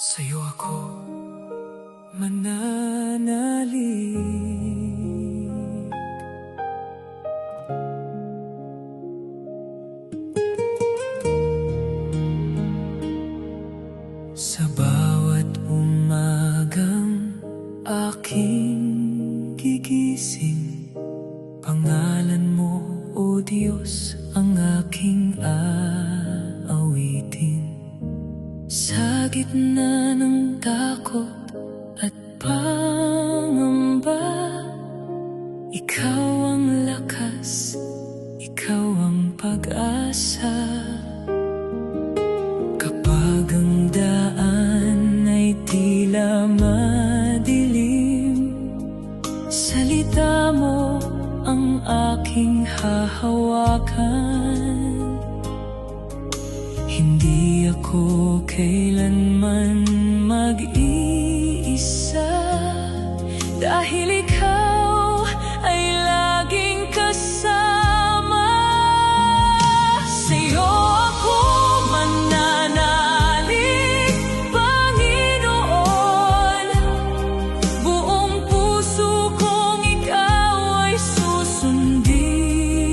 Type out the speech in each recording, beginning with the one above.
Sa'yo ako mananalig. Sa bawat umagang aking gigising, pangalan mo, O Diyos, ang aking aawitin. Sa gitna ng takot at pangamba, ikaw ang lakas, ikaw ang pag-asa. Kapag ang daan ay tila madilim, salita mo ang aking hahawakan. Hindi ako kailanman mag-iisa, dahil ikaw ay laging kasama. Sa'yo ako mananalig, Panginoon. Buong puso kong ikaw ay susundin.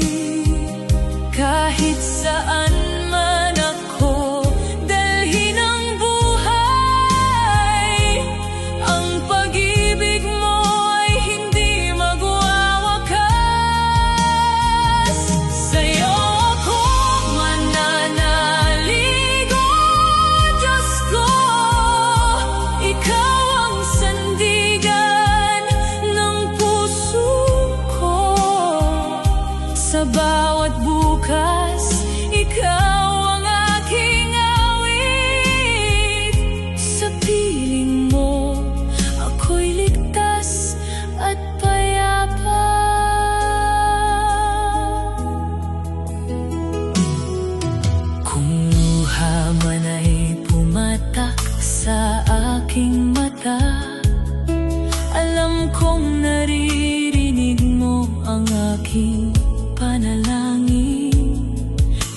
Kahit saan man ako dalhin ang buhay, ang pag-ibig mo ay hindi magwawakas. Sa'yo ako mananalig, O Diyos ko. Ikaw ang sandigan ng puso ko. Sa bawat bukas, ikaw ang aking awit. Sa piling mo, ako'y ligtas at payapa. Kung luha man ay pumatak sa aking mata, alam kong naririnig mo ang aking panalangin.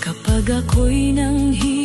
Kapag ako'y nanghihina